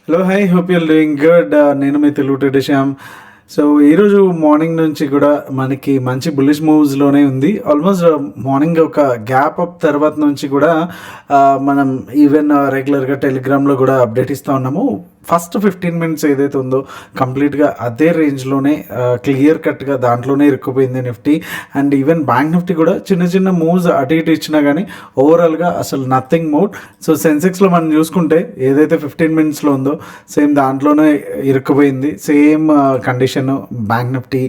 Hello hi hope you're doing good. నేను మీ Telugu ట్రెడిష్ Shyam. So ఈరోజు morning నుంచి కూడా మనకి మంచి బుల్లిష్ మూవ్స్లోనే ఉంది. ఆల్మోస్ట్ మార్నింగ్ ఒక గ్యాప్ అప్ తర్వాత నుంచి కూడా మనం ఈవెన్ రెగ్యులర్గా టెలిగ్రామ్లో కూడా అప్డేట్ ఇస్తూ ఉన్నాము. ఫస్ట్ 15 మినిట్స్ ఏదైతే ఉందో కంప్లీట్గా అదే రేంజ్లోనే క్లియర్ కట్గా దాంట్లోనే ఇరుక్కుపోయింది Nifty. And even bank Nifty కూడా చిన్న చిన్న మూవ్స్ అటు ఇటు ఇచ్చినా కానీ ఓవరాల్గా అసలు నథింగ్ మోర్. సో సెన్సెక్స్లో మనం చూసుకుంటే ఏదైతే 15 మినిట్స్లో ఉందో సేమ్ దాంట్లోనే ఇరుక్కుపోయింది. Same condition bank Nifty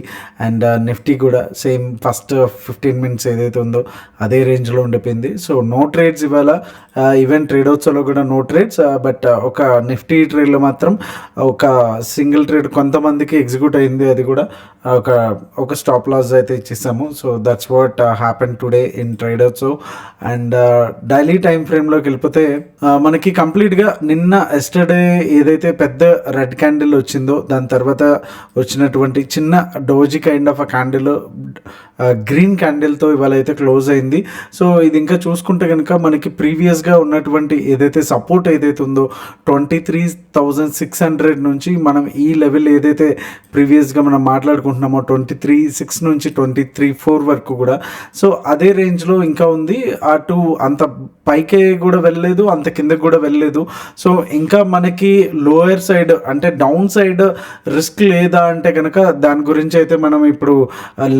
and Nifty కూడా సేమ్ ఫస్ట్ 15 మినిట్స్ ఏదైతే ఉందో అదే రేంజ్లో ఉండిపోయింది. సో నో ట్రేడ్స్ ఇవాళ. ఈవెన్ ట్రేడ్ అవుట్స్లో కూడా నో ట్రేడ్స్. బట్ ఒక నిఫ్టీ ట్రేడ్లో మాత్రం ఒక సింగిల్ ట్రేడ్ కొంతమందికి ఎగ్జిక్యూట్ అయింది. అది కూడా ఒక స్టాప్ లాస్ అయితే ఇచ్చేసాము. So that's what happen today in traders. And daily time ఫ్రేమ్లోకి వెళ్ళిపోతే మనకి కంప్లీట్గా నిన్న ఎస్టర్డే ఏదైతే పెద్ద రెడ్ క్యాండిల్ వచ్చిందో దాని తర్వాత వచ్చినటువంటి చిన్న doji kind of uh candle green క్యాండిల్తో ఇవాళ అయితే క్లోజ్ అయింది. సో ఇది ఇంకా చూసుకుంటే కనుక మనకి ప్రీవియస్గా ఉన్నటువంటి ఏదైతే సపోర్ట్ ఏదైతే ఉందో 23,600 నుంచి మనం ఈ లెవెల్ ఏదైతే ప్రీవియస్గా మనం మాట్లాడుకుంటున్నామో 23,600 నుంచి 23,400 వరకు కూడా సో అదే రేంజ్లో ఇంకా ఉంది. అటు అంత పైకే కూడా వెళ్ళలేదు, అంత కిందకి కూడా వెళ్ళలేదు. సో ఇంకా మనకి లోయర్ సైడ్ అంటే డౌన్ సైడ్ రిస్క్ లేదా అంటే కనుక దాని గురించి అయితే మనం ఇప్పుడు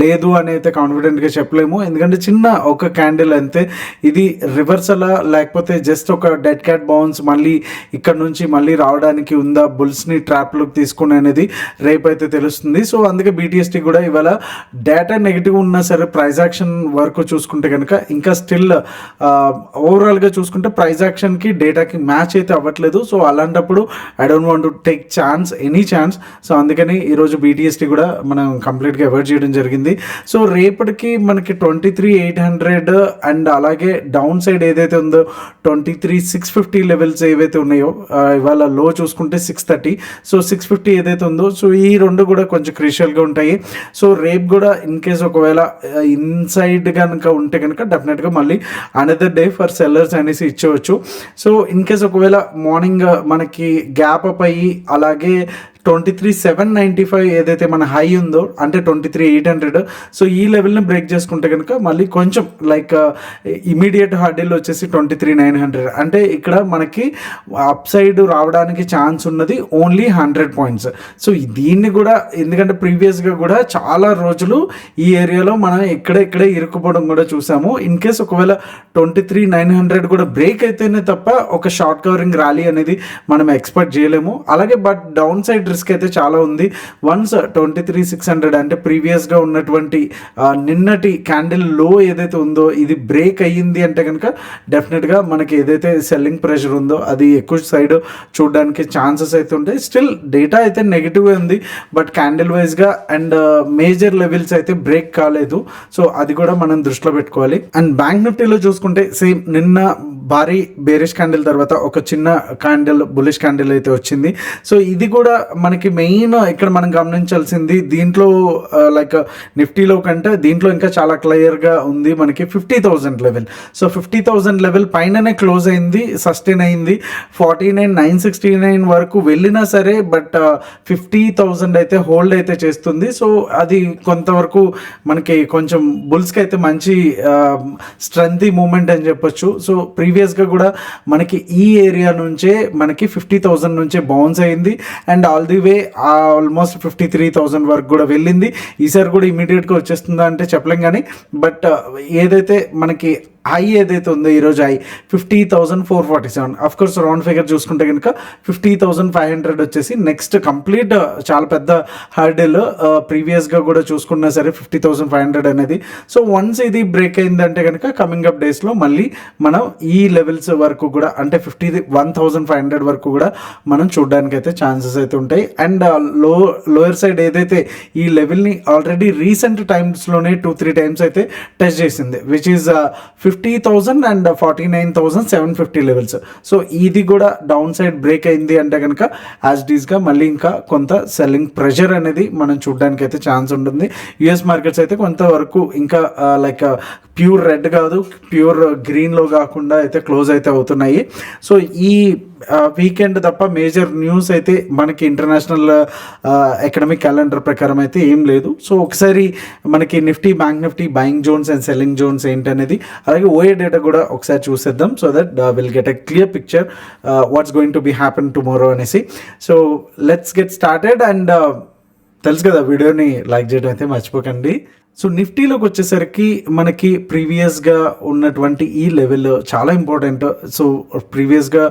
లేదు అని అయితే కాన్ఫిడెంట్గా చెప్పలేము. ఎందుకంటే చిన్న ఒక క్యాండిల్ అంతే. ఇది రివర్సలా లేకపోతే జస్ట్ ఒక డెడ్ క్యాట్ బౌన్స్ మళ్ళీ ఇక్కడ నుంచి మళ్ళీ రావడానికి ఉందా, బుల్స్ని ట్రాప్లోకి తీసుకుని అనేది రేపు అయితే తెలుస్తుంది. సో అందుకే బీటీఎస్టీ కూడా ఇవాళ డేటా నెగిటివ్ ఉన్నా సరే ప్రైస్ యాక్షన్ వరకు చూసుకుంటే కనుక ఇంకా స్టిల్ ఓవరాల్గా చూసుకుంటే ప్రైస్ యాక్షన్కి డేటాకి మ్యాచ్ అయితే అవ్వట్లేదు. సో అలాంటప్పుడు I don't want to take chance, any chance. So అందుకని ఈరోజు బీటీఎస్టీ కూడా మనం కంప్లీట్గా అవాయిడ్ చేయడం జరిగింది. సో రేపటికి మనకి 23,800 అండ్ అలాగే డౌన్ సైడ్ ఏదైతే ఉందో 23,650 లెవెల్స్ ఏవైతే ఉన్నాయో ఇవాళ లో చూసుకుంటే 630. సో 650 ఏదైతే ఉందో సో ఈ రెండు కూడా కొంచెం క్రిషియల్గా ఉంటాయి. సో రేపు కూడా ఇన్ కేస్ ఒకవేళ ఇన్సైడ్ కనుక ఉంటే కనుక డెఫినెట్గా మళ్ళీ అనదర్ డే ఫర్ సెల్లర్స్ అనేసి ఇచ్చేవచ్చు. సో ఇన్ కేస్ ఒకవేళ మార్నింగ్ మనకి గ్యాప్ అప్ అయ్యి అలాగే 23,795 ఏదైతే మన హై ఉందో అంటే 23,800 సో ఈ లెవెల్ని బ్రేక్ చేసుకుంటే కనుక మళ్ళీ కొంచెం లైక్ ఇమీడియట్ హార్డిల్ వచ్చేసి 23,900 అంటే ఇక్కడ మనకి అప్ సైడ్ రావడానికి ఛాన్స్ ఉన్నది ఓన్లీ 100 పాయింట్స్. సో దీన్ని కూడా ఎందుకంటే ప్రీవియస్గా కూడా చాలా రోజులు ఈ ఏరియాలో మనం ఇక్కడే ఇరుక్కుపోవడం కూడా చూసాము. ఇన్ కేస్ ఒకవేళ 23,900 కూడా బ్రేక్ అయితేనే తప్ప ఒక షార్ట్ కవరింగ్ ర్యాలీ అనేది మనం ఎక్స్పెక్ట్ చేయలేము. అలాగే బట్ డౌన్ సైడ్ రిస్క్ అయితే చాలా ఉంది. వన్స్ 23,600 అంటే ప్రీవియస్గా ఉన్నటువంటి నిన్నటి క్యాండిల్ లో ఏదైతే ఉందో ఇది బ్రేక్ అయ్యింది అంటే కనుక డెఫినెట్గా మనకి ఏదైతే సెల్లింగ్ ప్రెషర్ ఉందో అది ఎక్కువ సైడ్ చూడడానికి ఛాన్సెస్ అయితే ఉంటాయి. స్టిల్ డేటా అయితే నెగిటివ్ ఉంది బట్ క్యాండిల్ వైజ్గా అండ్ మేజర్ లెవెల్స్ అయితే బ్రేక్ కాలేదు. సో అది కూడా మనం దృష్టిలో పెట్టుకోవాలి. అండ్ బ్యాంక్ నిఫ్టీలో చూసుకుంటే సేమ్ నిన్న భారీ బేరిష్ క్యాండిల్ తర్వాత ఒక చిన్న క్యాండిల్ బులిష్ క్యాండిల్ అయితే వచ్చింది. సో ఇది కూడా మనకి మెయిన్ ఇక్కడ మనం గమనించాల్సింది దీంట్లో లైక్ నిఫ్టీలో కంటే దీంట్లో ఇంకా చాలా క్లియర్గా ఉంది మనకి 50,000 లెవెల్. సో 50,000 లెవెల్ పైననే క్లోజ్ అయింది, సస్టైన్ అయింది. 49,969 వరకు వెళ్ళినా సరే బట్ 50,000 అయితే హోల్డ్ అయితే చేస్తుంది. సో అది కొంతవరకు మనకి కొంచెం బుల్స్కి అయితే మంచి స్ట్రెంతీ మూమెంట్ అని చెప్పొచ్చు. సో ప్రీవియస్గా కూడా మనకి ఈ ఏరియా నుంచే మనకి 50,000 నుంచే బౌన్స్ అయింది and all the way almost 53,000 వరకు కూడా వెళ్ళింది. ఈసారి కూడా ఇమీడియట్గా వచ్చేస్తుందా అంటే చెప్పలేం కానీ బట్ ఏదైతే మనకి హై ఏదైతే ఉందో ఈరోజు హై 50,447 అఫ్కోర్స్ రౌండ్ ఫిగర్ చూసుకుంటే కనుక 50,500 వచ్చేసి నెక్స్ట్ కంప్లీట్ చాలా పెద్ద హర్డిల్. ప్రీవియస్గా కూడా చూసుకున్నా సరే 50,500 అనేది. సో వన్స్ ఇది బ్రేక్ అయిందంటే కనుక కమింగ్ అప్ డేస్లో మళ్ళీ మనం ఈ లెవెల్స్ వరకు కూడా అంటే 51,500 వరకు కూడా మనం చూడడానికి అయితే ఛాన్సెస్ అయితే ఉంటాయి. అండ్ లోయర్ సైడ్ ఏదైతే ఈ లెవెల్ని ఆల్రెడీ రీసెంట్ టైమ్స్లోనే 2-3 టైమ్స్ అయితే టెస్ట్ చేసింది which is 50,000 and 49,750 levels. So ఇది కూడా డౌన్ సైడ్ బ్రేక్ అయింది అంటే కనుక యాజ్ డీస్గా మళ్ళీ ఇంకా కొంత సెల్లింగ్ ప్రెషర్ అనేది మనం చూడడానికి అయితే ఛాన్స్ ఉంటుంది. యుఎస్ మార్కెట్స్ అయితే కొంతవరకు ఇంకా లైక్ ప్యూర్ రెడ్ కాదు, ప్యూర్ గ్రీన్లో కాకుండా అయితే క్లోజ్ అయితే అవుతున్నాయి. సో ఈ వీకెండ్ తప్ప మేజర్ న్యూస్ అయితే మనకి ఇంటర్నేషనల్ ఎకనామిక్ క్యాలెండర్ ప్రకారం అయితే ఏం లేదు. సో ఒకసారి మనకి Nifty, bank Nifty buying zones and selling zones ఏంటనేది, అలాగే ఓఏ డేటా కూడా ఒకసారి చూసేద్దాం. So that will get a clear picture what's going to be happen tomorrow అనేసి. So let's get started. And తెలుసు కదా, వీడియోని లైక్ చేయడం అయితే మర్చిపోకండి. సో నిఫ్టీలోకి వచ్చేసరికి మనకి ప్రీవియస్గా ఉన్నటువంటి ఈ లెవెల్ చాలా ఇంపార్టెంట్. సో ప్రీవియస్గా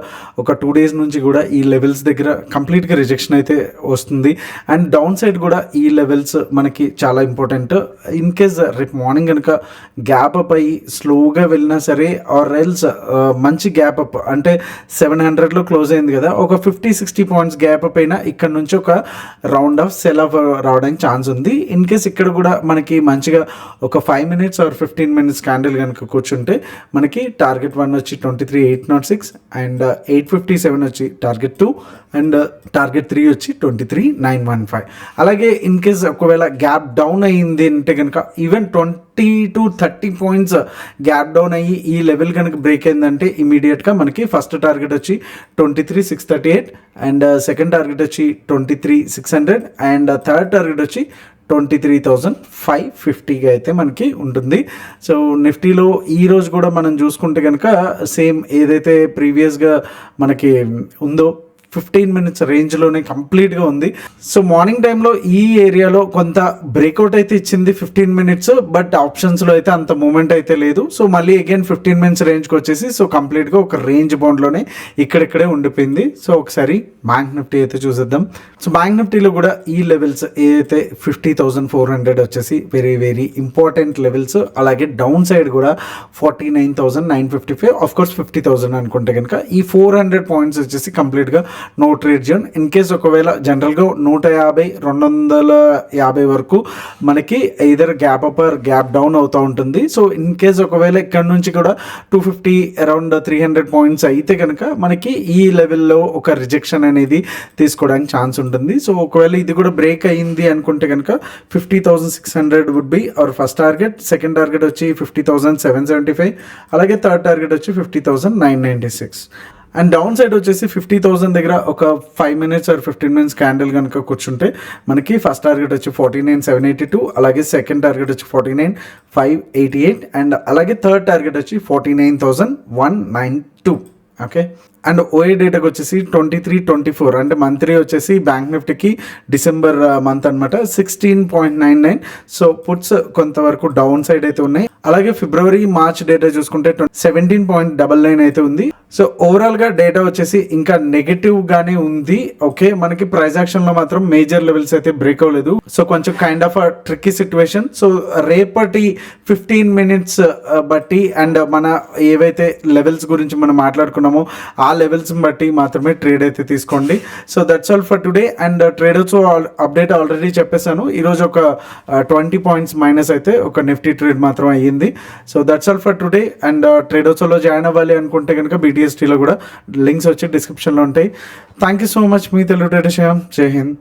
ఒక 2 days నుంచి కూడా ఈ లెవెల్స్ దగ్గర కంప్లీట్గా రిజెక్షన్ అయితే వస్తుంది. అండ్ డౌన్ సైడ్ కూడా ఈ లెవెల్స్ మనకి చాలా ఇంపార్టెంట్. ఇన్ కేస్ రేపు మార్నింగ్ కనుక గ్యాప్ అప్ అయ్యి స్లోగా వెళ్ళినా సరే, ఆర్ ఎల్స్ మంచి గ్యాప్ అప్ అంటే 700లో క్లోజ్ అయింది కదా, ఒక 50-60 పాయింట్స్ గ్యాప్ అప్ అయినా ఇక్కడ నుంచి ఒక రౌండ్ ఆఫ్ సెల్ ఆఫ్ రావడానికి ఛాన్స్ ఉంది. ఇన్ కేస్ ఇక్కడ కూడా మనకి మంచిగా ఒక 5 minutes or 15 minutes క్యాండిల్ కనుక కూర్చుంటే మనకి టార్గెట్ 1 వచ్చి 23,806 అండ్ 857 వచ్చి టార్గెట్ 2 అండ్ టార్గెట్ 3 వచ్చి 23,915. అలాగే ఇన్ కేస్ ఒకవేళ గ్యాప్ డౌన్ అయ్యింది అంటే కనుక even 20 to 30 points gap down అయ్యి ఈ లెవెల్ కనుక బ్రేక్ అయిందంటే ఇమీడియట్గా మనకి ఫస్ట్ టార్గెట్ వచ్చి 23,638 అండ్ సెకండ్ టార్గెట్ వచ్చి 23,600 అండ్ థర్డ్ టార్గెట్ వచ్చి 23,550గా అయితే మనకి ఉంటుంది. సో నిఫ్టీలో ఈరోజు కూడా మనం చూసుకుంటే కనుక సేమ్ ఏదైతే ప్రీవియస్గా మనకి ఉందో 15 minutes రేంజ్లోనే కంప్లీట్గా ఉంది. సో మార్నింగ్ టైంలో ఈ ఏరియాలో కొంత బ్రేక్అవుట్ అయితే ఇచ్చింది 15 minutes, బట్ ఆప్షన్స్లో అయితే అంత మూమెంట్ అయితే లేదు. సో మళ్ళీ అగైన్ 15 minutes రేంజ్కి వచ్చేసి సో కంప్లీట్గా ఒక రేంజ్ బౌండ్లోనే ఇక్కడిక్కడే ఉండిపోయింది. సో ఒకసారి బ్యాంక్ నిఫ్టీ అయితే చూసేద్దాం. సో బ్యాంక్ నిఫ్టీలో కూడా ఈ లెవెల్స్ ఏదైతే 50,400 వచ్చేసి వెరీ వెరీ ఇంపార్టెంట్ లెవెల్స్. అలాగే డౌన్ సైడ్ కూడా 49,955, ఆఫ్ కోర్స్ 50,000 అనుకుంటే కనుక ఈ 400 పాయింట్స్ వచ్చేసి కంప్లీట్గా no trade zone. In case ఒకవేళ జనరల్గా 150-250 వరకు మనకి either gap up or gap down అవుతూ ఉంటుంది. సో ఇన్ కేస్ ఒకవేళ ఇక్కడ నుంచి కూడా 250 అరౌండ్ 300 పాయింట్స్ అయితే కనుక మనకి ఈ లెవెల్లో ఒక రిజెక్షన్ అనేది తీసుకోవడానికి ఛాన్స్ ఉంటుంది. సో ఒకవేళ ఇది కూడా బ్రేక్ అయ్యింది అనుకుంటే కనుక 50,600 would be our first target. Second target వచ్చి 50,775, అలాగే థర్డ్ టార్గెట్ వచ్చి 50,996. అండ్ డౌన్ సైడ్ వచ్చేసి 50,000 దగ్గర ఒక 5 minutes or 15 minutes క్యాండిల్ కనుక కూర్చుంటే మనకి ఫస్ట్ టార్గెట్ వచ్చి 49,782, అలాగే సెకండ్ టార్గెట్ వచ్చి 49,588 అండ్ అలాగే థర్డ్ టార్గెట్ వచ్చి 49,192. ఓకే. అండ్ ఓఏ డేటాకి వచ్చేసి 23-24 అంటే మంత్లీ వచ్చేసి బ్యాంక్ నిఫ్టీకి డిసెంబర్ మంత్ అనమాట 16.99. సో పుట్స్ కొంతవరకు డౌన్ సైడ్ అయితే ఉన్నాయి. అలాగే ఫిబ్రవరి మార్చ్ డేటా చూసుకుంటే 17.99 అయితే ఉంది. సో ఓవరాల్గా డేటా వచ్చేసి ఇంకా నెగటివ్గానే ఉంది. ఓకే, మనకి ప్రైస్ యాక్షన్లో మాత్రం మేజర్ లెవెల్స్ అయితే బ్రేక్ అవ్వలేదు. సో కొంచెం kind of tricky situation. So రేపటి 15 minutes బట్టి అండ్ మన ఏవైతే లెవెల్స్ గురించి మనం మాట్లాడుకున్నామో ఆ లెవెల్స్ బట్టి మాత్రమే ట్రేడ్ అయితే తీసుకోండి. So that's all for today. And traders update already చెప్పేశాను. ఈరోజు ఒక 20 పాయింట్స్ మైనస్ అయితే ఒక నిఫ్టీ ట్రేడ్ మాత్రం అయ్యింది. So that's all for today. And ట్రేడర్స్లో జాయిన్ అవ్వాలి అనుకుంటే కనుక BTSTలో కూడా లింక్స్ వచ్చి డిస్క్రిప్షన్లో ఉంటాయి. Thank you so much. మీ తెలుగు ట్రేడర్ శ్యామ్. జై హింద్.